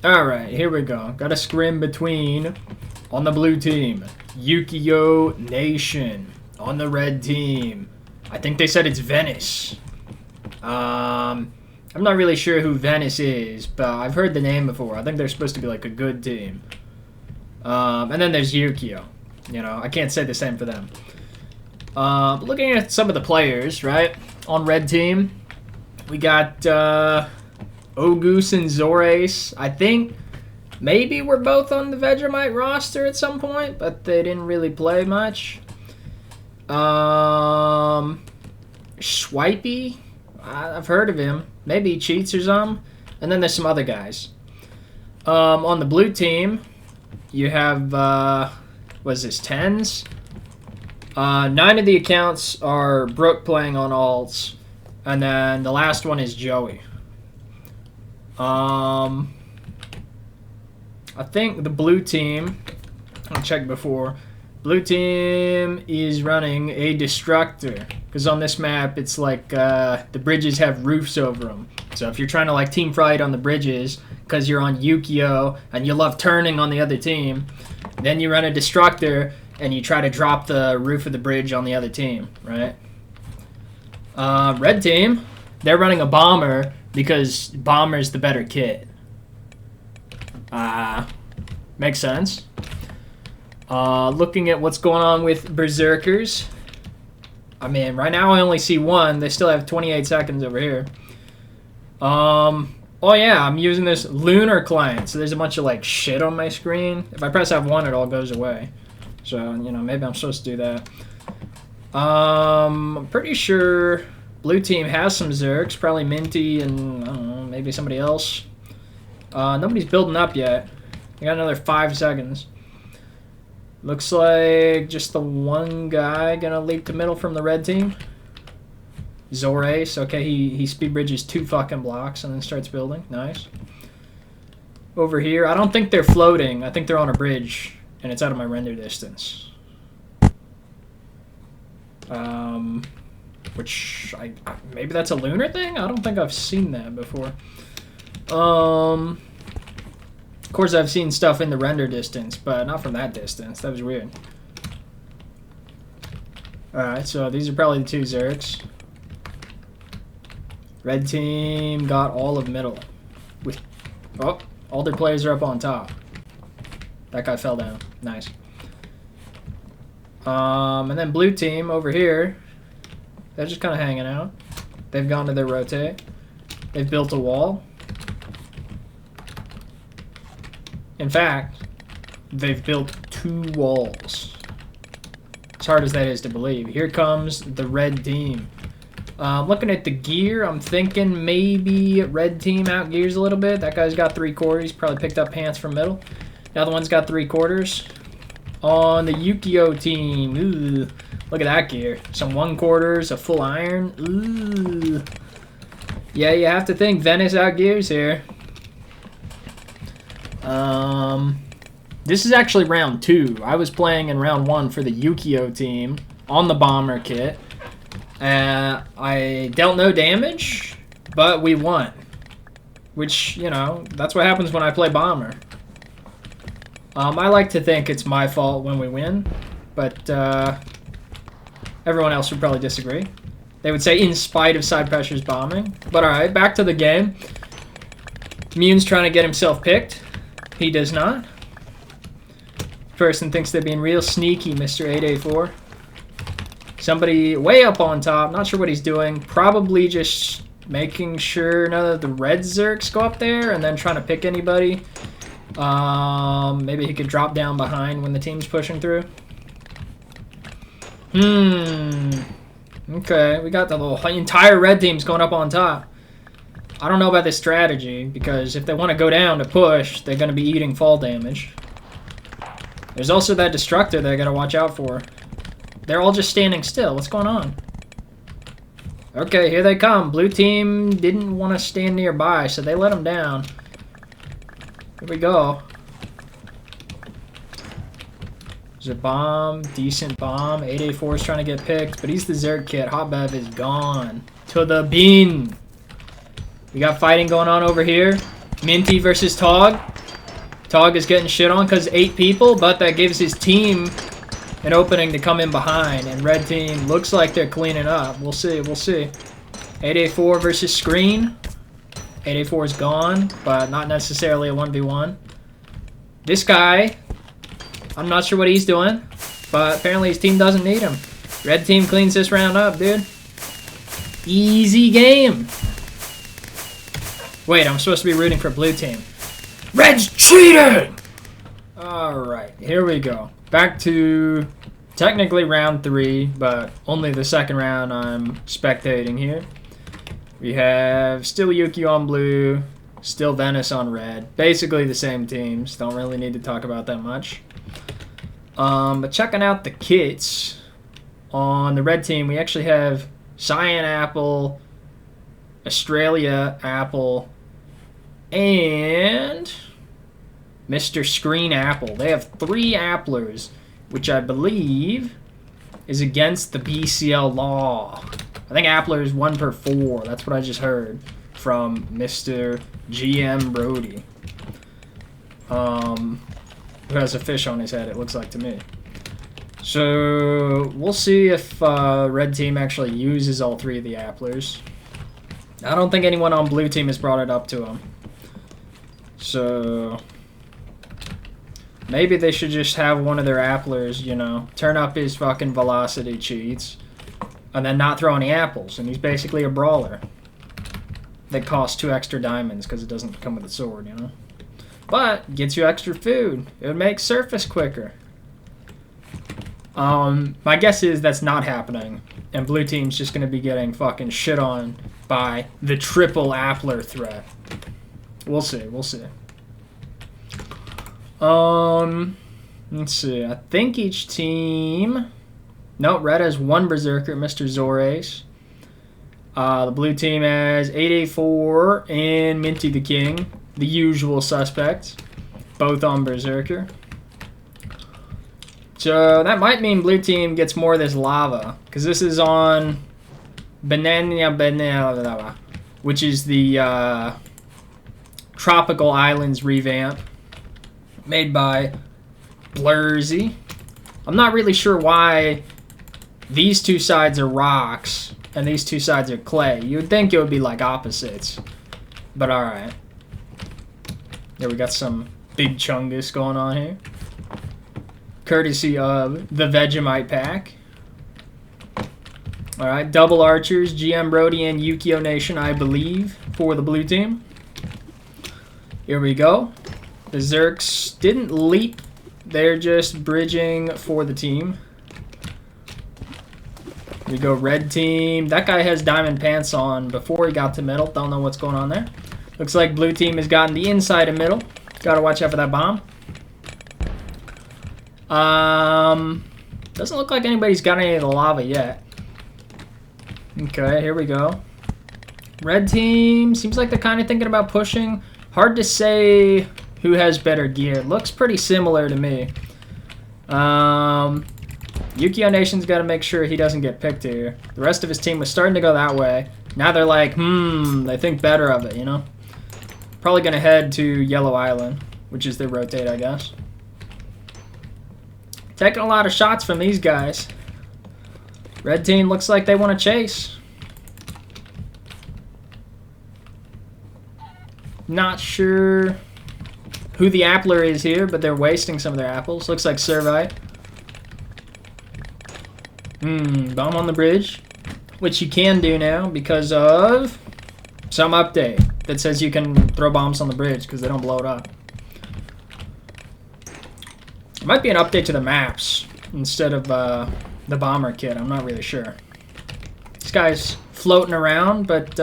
Alright, here we go. Got a scrim between, on the blue team, Ukiyo Nation. On the red team, I think they said it's Venice. I'm not really sure who Venice is, but I've heard the name before. I think they're supposed to be like a good team. And then there's Ukiyo. You know, I can't say the same for them. Looking at some of the players, right? On red team, we got Ogoose and Zorace. I think maybe we're both on the Vegemite roster at some point, but they didn't really play much. Swipey, I've heard of him. Maybe he cheats or something. And then there's some other guys. On the blue team, you have, what is this, 10s? 9 of the accounts are Brooke playing on alts. And then the last one is Joey. I think the blue team, I checked before, blue team is running a destructor. Because on this map, it's like the bridges have roofs over them. So if you're trying to like team fight on the bridges, because you're on Ukiyo and you love turning on the other team, then you run a destructor and you try to drop the roof of the bridge on the other team, right? Red team, they're running a bomber because bomber's the better kit. Makes sense. Looking at what's going on with berserkers. I mean, right now I only see one. They still have 28 seconds over here. Oh yeah, I'm using this lunar client, so there's a bunch of like shit on my screen. If I press F1, it all goes away. So, you know, maybe I'm supposed to do that. I'm pretty sure blue team has some Zerks, probably Minty and, I don't know, maybe somebody else. Nobody's building up yet. I got another 5 seconds. Looks like just the one guy gonna leap to middle from the red team. Zorace, okay, he speed bridges 2 fucking blocks and then starts building. Nice. Over here, I don't think they're floating. I think they're on a bridge, and it's out of my render distance. Which, maybe that's a lunar thing? I don't think I've seen that before. Of course, I've seen stuff in the render distance, but not from that distance. That was weird. Alright, so these are probably the 2 Zerks. Red team got all of middle. Oh, all their players are up on top. That guy fell down. Nice. And then blue team over here, they're just kind of hanging out. They've gone to their rotate. They've built a wall. In fact, they've built 2 walls. As hard as that is to believe. Here comes the red team. Looking at the gear, I'm thinking maybe red team outgears a little bit. That guy's got 3/4. Probably picked up pants from middle. The other one's got 3/4. On the Ukiyo team, ooh, look at that gear. Some 1/4, a full iron. Ooh. Yeah, you have to think Venice outgears here. This is actually round 2. I was playing in round 1 for the Ukiyo team on the bomber kit. I dealt no damage, but we won. Which, you know, that's what happens when I play bomber. I like to think it's my fault when we win, but everyone else would probably disagree. They would say in spite of SidePressure's bombing. But alright, back to the game. Mune's trying to get himself picked. He does not. Person thinks they're being real sneaky, Mr. 8A4. Somebody way up on top, not sure what he's doing. Probably just making sure none of the red Zerks go up there and then trying to pick anybody. Maybe he could drop down behind when the team's pushing through. Okay, we got the entire red team's going up on top. I don't know about this strategy, because if they want to go down to push, they're going to be eating fall damage. There's also that destructor that I got to watch out for. They're all just standing still. What's going on? Okay, here they come. Blue team didn't want to stand nearby, so they let them down. Here we go. There's a bomb. Decent bomb. 8A4 is trying to get picked, but he's the Zerg kit. Hot Bev is gone. To the bin. We got fighting going on over here. Minty versus Tog. Tog is getting shit on because 8 people, but that gives his team an opening to come in behind. And red team looks like they're cleaning up. We'll see, we'll see. 884 versus Screen. 884 is gone, but not necessarily a 1v1. This guy, I'm not sure what he's doing, but apparently his team doesn't need him. Red team cleans this round up, dude. Easy game. Wait, I'm supposed to be rooting for blue team. Red's cheating! Alright, here we go. Back to technically round 3, but only the second round I'm spectating here. We have still Ukiyo on blue, still Venice on red. Basically the same teams. Don't really need to talk about that much. But checking out the kits, on the red team we actually have Cyan Apple, Australia Apple, and Mr. Screen Apple. They have 3 Applers, which I believe is against the BCL law. I think Appler is 1 per 4. That's what I just heard from Mr. GM Brody. Who has a fish on his head, it looks like to me. So we'll see if red team actually uses all 3 of the Applers. I don't think anyone on blue team has brought it up to him. So maybe they should just have one of their Applers, you know, turn up his fucking velocity cheats, and then not throw any apples, and he's basically a brawler that costs 2 extra diamonds because it doesn't come with a sword, you know. But gets you extra food. It would make surface quicker. My guess is that's not happening, and blue team's just gonna be getting fucking shit on by the triple Appler threat. We'll see, we'll see. Let's see. I think each team. No, red has 1 Berserker, Mr. Zores. The blue team has 884 and Minty the King, the usual suspects, both on Berserker. So that might mean blue team gets more of this lava, because this is on Banana, which is the Tropical Islands revamp made by Blurzy. I'm not really sure why these 2 sides are rocks and these 2 sides are clay. You would think it would be like opposites, but alright. Yeah, we got some big chungus going on here, courtesy of the Vegemite pack. Alright, double archers, GM Brody and Ukiyo Nation, I believe, for the blue team. Here we go. The Zerks didn't leap. They're just bridging for the team. Here we go, red team. That guy has diamond pants on before he got to middle. Don't know what's going on there. Looks like blue team has gotten the inside of middle. Gotta watch out for that bomb. Doesn't look like anybody's got any of the lava yet. Okay, here we go. Red team seems like they're kind of thinking about pushing. Hard to say who has better gear. Looks pretty similar to me. Ukiyo Nation's got to make sure he doesn't get picked here. The rest of his team was starting to go that way. Now they're like, they think better of it, you know? Probably going to head to Yellow Island, which is their rotate, I guess. Taking a lot of shots from these guys. Red team looks like they want to chase. Not sure who the Appler is here, but they're wasting some of their apples. Looks like Servite. Bomb on the bridge, which you can do now because of some update that says you can throw bombs on the bridge because they don't blow it up. It might be an update to the maps instead of the bomber kit. I'm not really sure. This guy's floating around, but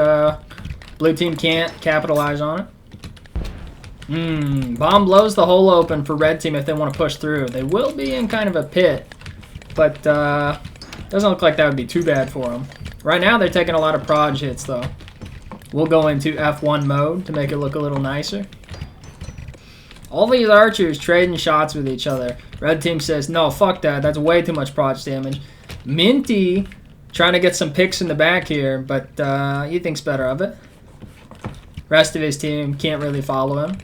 blue team can't capitalize on it. Bomb blows the hole open for red team if they want to push through. They will be in kind of a pit, but doesn't look like that would be too bad for them. Right now they're taking a lot of proj hits though. We'll go into F1 mode to make it look a little nicer. All these archers trading shots with each other. Red team says, no, fuck that. That's way too much proj damage. Minty trying to get some picks in the back here, but he thinks better of it. Rest of his team can't really follow him.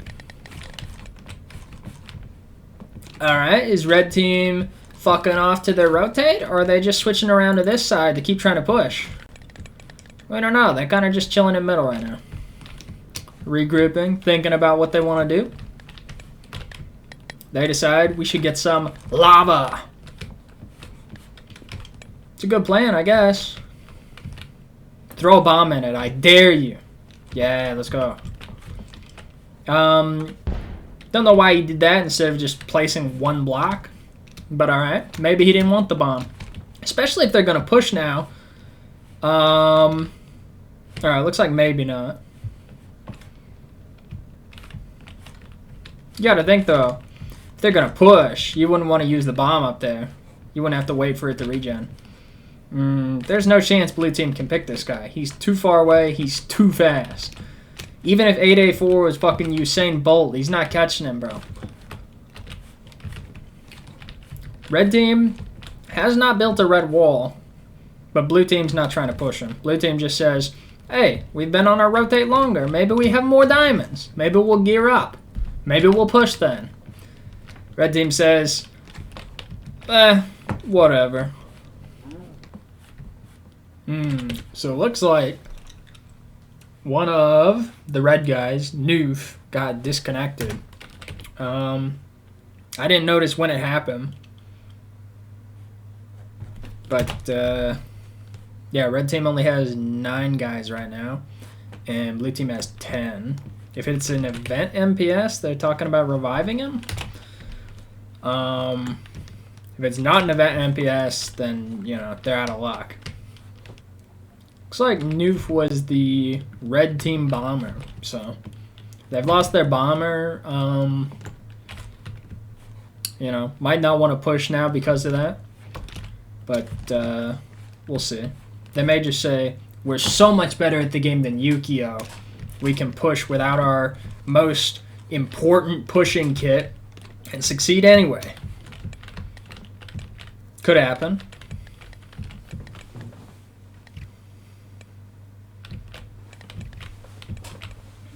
Alright, is red team fucking off to their rotate, or are they just switching around to this side to keep trying to push? We don't know. They're kind of just chilling in the middle right now. Regrouping, thinking about what they want to do. They decide we should get some lava. It's a good plan, I guess. Throw a bomb in it. I dare you. Yeah, let's go. Don't know why he did that instead of just placing one block. But alright. Maybe he didn't want the bomb. Especially if they're going to push now. Alright, looks like maybe not. You gotta think though. If they're going to push, you wouldn't want to use the bomb up there. You wouldn't have to wait for it to regen. There's no chance blue team can pick this guy. He's too far away. He's too fast. Even if 8A4 was fucking Usain Bolt, he's not catching him, bro. Red team has not built a red wall, but blue team's not trying to push him. Blue team just says, hey, we've been on our rotate longer. Maybe we have more diamonds. Maybe we'll gear up. Maybe we'll push then. Red team says, whatever. So it looks like one of the red guys, Noof, got disconnected. I didn't notice when it happened. But, yeah, red team only has 9 guys right now. And blue team has 10. If it's an event MPS, they're talking about reviving him. If it's not an event MPS, then, you know, they're out of luck. Looks like Noof was the red team bomber, so they've lost their bomber. You know, might not want to push now because of that, but we'll see. They may just say, we're so much better at the game than Ukiyo. We can push without our most important pushing kit and succeed anyway. Could happen.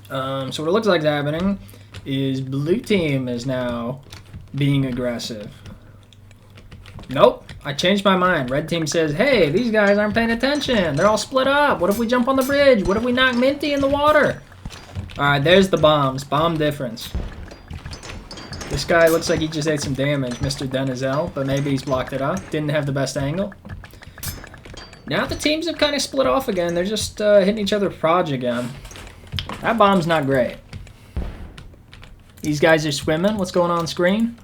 So what it looks like is happening is blue team is now being aggressive. Nope, I changed my mind. Red team says, hey, these guys aren't paying attention. They're all split up. What if we jump on the bridge? What if we knock Minty in the water? Alright, there's the bombs. Bomb difference. This guy looks like he just ate some damage, Mr. Denzel, but maybe he's blocked it up. Didn't have the best angle. Now the teams have kind of split off again. They're just hitting each other with proj again. That bomb's not great. These guys are swimming. What's going on screen?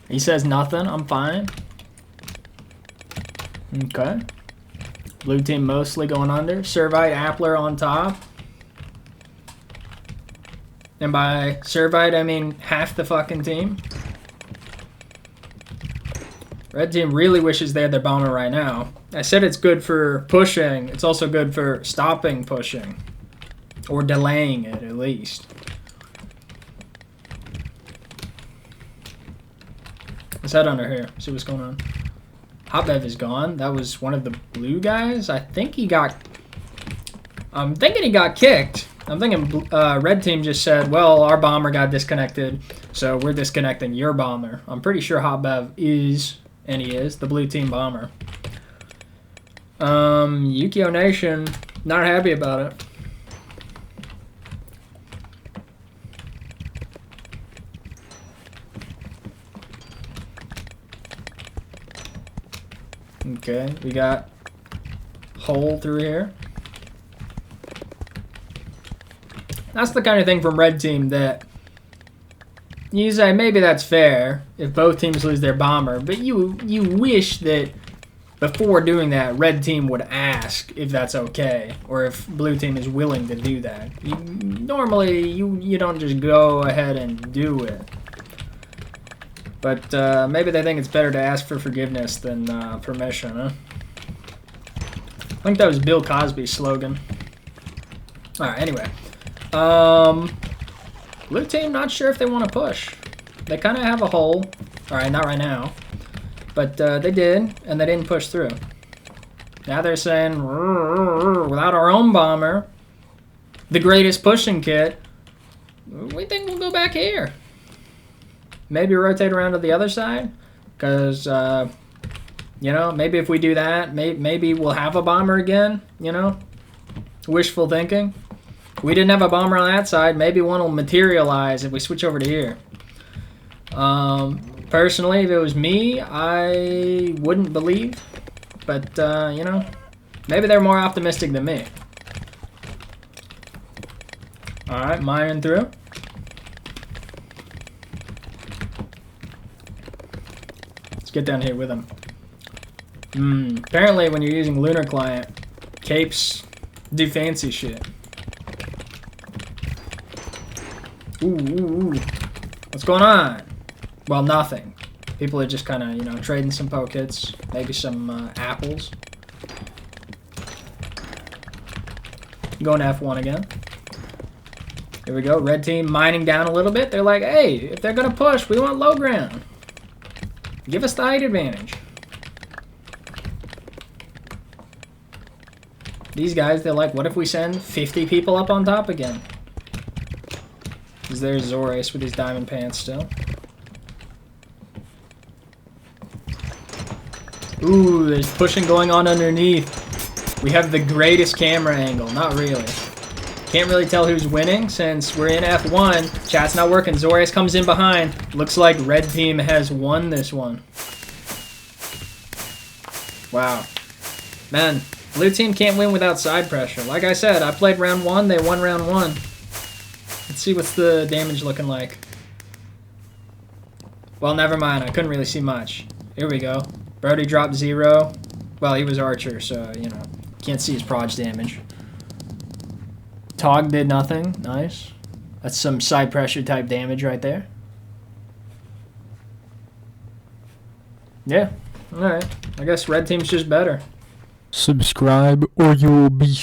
He says nothing. I'm fine. Okay. Blue team mostly going under. Servite, Appler on top. And by Servite, I mean half the fucking team. Red team really wishes they had their bomber right now. I said it's good for pushing. It's also good for stopping pushing. Or delaying it, at least. Let's head under here. See what's going on. Hotbev is gone. That was one of the blue guys. I think he got... I'm thinking he got kicked. I'm thinking red team just said, well, our bomber got disconnected, so we're disconnecting your bomber. I'm pretty sure Hotbev is, and he is, the blue team bomber. Ukiyo Nation, not happy about it. Okay, we got hole through here. That's the kind of thing from red team that you say maybe that's fair if both teams lose their bomber, but you wish that before doing that, red team would ask if that's okay or if blue team is willing to do that. Normally, you don't just go ahead and do it. But maybe they think it's better to ask for forgiveness than permission, huh? I think that was Bill Cosby's slogan. Alright, anyway. Blue team, not sure if they want to push. They kind of have a hole. Alright, not right now. But they did, and they didn't push through. Now they're saying, without our own bomber, the greatest pushing kit, we think we'll go back here. Maybe rotate around to the other side, because, you know, maybe if we do that, maybe we'll have a bomber again, you know? Wishful thinking. We didn't have a bomber on that side. Maybe one will materialize if we switch over to here. Personally, if it was me, I wouldn't believe. But, you know, maybe they're more optimistic than me. Alright, mining through. Let's get down here with them. Apparently, when you're using Lunar Client, capes do fancy shit. Ooh. What's going on? Well, nothing. People are just kind of, you know, trading some poke hits. Maybe some apples. Going to F1 again. Here we go. Red team mining down a little bit. They're like, hey, if they're going to push, we want low ground. Give us the height advantage. These guys, they're like, what if we send 50 people up on top again? Is there Zoris with his diamond pants still? Ooh, there's pushing going on underneath. We have the greatest camera angle. Not really. Can't really tell who's winning since we're in F1. Chat's not working. Zoris comes in behind. Looks like red team has won this one. Wow. Man, blue team can't win without side pressure. Like I said, I played round 1. They won round 1. Let's see what's the damage looking like. Well, never mind. I couldn't really see much. Here we go. Brody dropped 0. Well, he was archer, so, you know, can't see his proj damage. Tog did nothing. Nice. That's some side pressure type damage right there. Yeah. Alright. I guess red team's just better. Subscribe or you will be